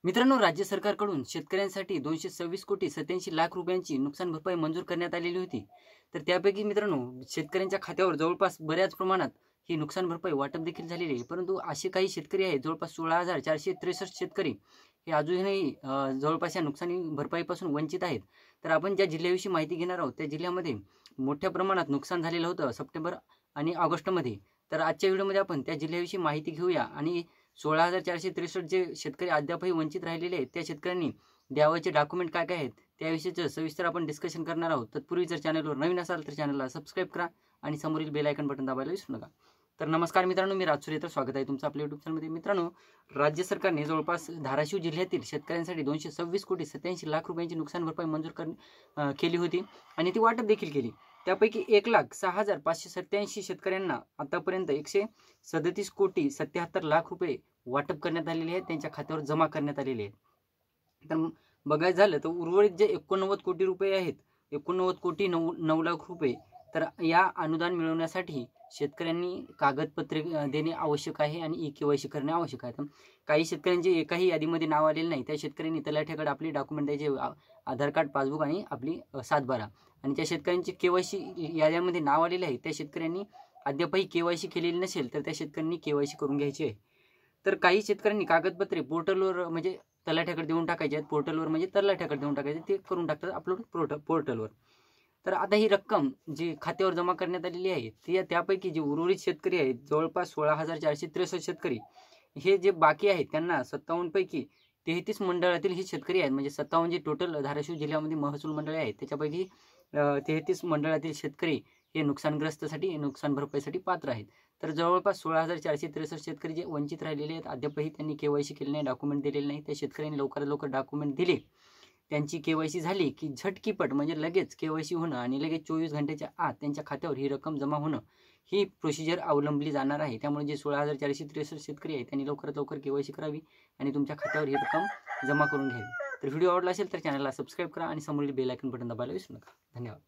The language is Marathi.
मित्रांनो, राज्य सरकारकडून शेतकऱ्यांसाठी 226 कोटी 87 लाख रुपयांची नुकसान भरपाई मंजूर करण्यात आलेली होती। तर त्यापैकी मित्रांनो, शेतकऱ्यांच्या खात्यावर जवळपास बऱ्याच प्रमाणात ही नुकसान भरपाई वाटप देखील झालेली आहे। परंतु असे काही शेतकरी आहेत, जवळपास 16,463 शेतकरी हे अजूनही जवळपास या नुकसानी भरपाईपासून वंचित आहेत। तर आपण ज्या जिल्ह्याविषयी माहिती घेणार आहोत, त्या जिल्ह्यामध्ये मोठ्या प्रमाणात नुकसान झालेलं होतं सप्टेंबर आणि ऑगस्टमध्ये। तर आजच्या व्हिडिओमध्ये आपण त्या जिल्ह्याविषयी माहिती घेऊया आणि 16,463 जे शेतकरी अद्यापही वंचित राहिलेले आहेत, त्या शेतकऱ्यांनी द्यावयाचे डॉक्युमेंट काय काय आहेत, त्याविषयीचं सविस्तर आपण डिस्कशन करणार आहोत। तत्पूर्वी जर चॅनलवर नवीन असाल तर चॅनलला सबस्क्राईब करा आणि समोरील बेल आयकॉन बटन दाबायला विसरू नका। तर नमस्कार मित्रांनो, मी राज सुरेतर स्वागत आहे तुमचं आपल्या यूट्यूब चॅनलमध्ये। मित्रांनो, राज्य सरकारने जवळपास धाराशिव जिल्ह्यातील शेतकऱ्यांसाठी 226 कोटी 87 लाख रुपयांची नुकसान भरपाई मंजूर केली होती आणि ती वाटप देखील केली। त्यापैकी 1,06,587 शेतकऱ्यांना आतापर्यंत 137 कोटी 77 लाख रुपये वाटप करण्यात आलेले आहेत, त्यांच्या खात्यावर जमा करण्यात आलेले आहेत। तर बघायचं झालं तर उर्वरित जे 89 कोटी रुपये आहेत, 89 कोटी 9 लाख रुपये, तर या अनुदान मिळवण्यासाठी शेतकऱ्यांनी कागदपत्रे देणे आवश्यक आहे आणि ई-केवायसी करणे आवश्यक आहे। काही शेतकऱ्यांचे एकाही यादीमध्ये नाव आलेले नाही, त्या शेतकऱ्यांनी तलाठ्याकडे आपली डॉक्युमेंट द्यायचे, आधार कार्ड, पासबुक आणि आपली 7/12। आणि त्या शेतकऱ्यांची केवायसी याद्यामध्ये नाव आलेले आहे, त्या शेतकऱ्यांनी अद्यापही केवायसी केलेली नसेल तर त्या शेतकऱ्यांनी केवायसी करून घ्यायची आहे। तर काही शेतकऱ्यांनी कागदपत्रे पोर्टलवर म्हणजे तलाठ्याकडे देऊन टाकायचे आहेत, पोर्टलवर म्हणजे तलाठ्याकडे देऊन टाकायचे, ते करून टाकतात अपलोड पोर्टलवर। तर आता ही रक्कम जी खात्यावर जमा करण्यात आलेली आहे, त्यापैकी जे उर्वरित शेतकरी आहेत, जवळपास 16,463 शेतकरी हे जे बाकी आहेत, त्यांना 57 पैकी 33 मंडळातील हे शेतकरी आहेत, म्हणजे 57 जे टोटल धाराशिव जिल्ह्यामध्ये महसूल मंडळे आहेत, त्याच्यापैकी 33 मंडळातील शेतकरी हे नुकसान भरपाईसाठी पात्र आहेत। तर जवळपास 16,463 शेतकरी जे वंचित राहिलेले आहेत, अद्यापही त्यांनी केवायसी केली नाही, डॉक्युमेंट दिलेले नाही। त्या शेतकऱ्यांनी लवकरात लवकर डॉक्युमेंट दिले, त्यांची केवायसी झाली की झटकीपट म्हणजे लगेच केवायसी होणं आणि लगेच 24 घंट्याच्या आत त्यांच्या खात्यावर ही रक्कम जमा होणं, ही प्रोसिजर अवलंबली जाणार आहे। त्यामुळे जे 16,463 शेतकरी आहेत, त्यांनी लवकरात लवकर केवायसी करावी आणि तुमच्या खात्यावर ही रक्कम जमा करून घ्यावी। तर व्हिडिओ आवडला असेल तर चॅनलला सबस्क्राईब करा आणि समोरील बेल आयकॉन बटन दाबायला विसरू नका। धन्यवाद।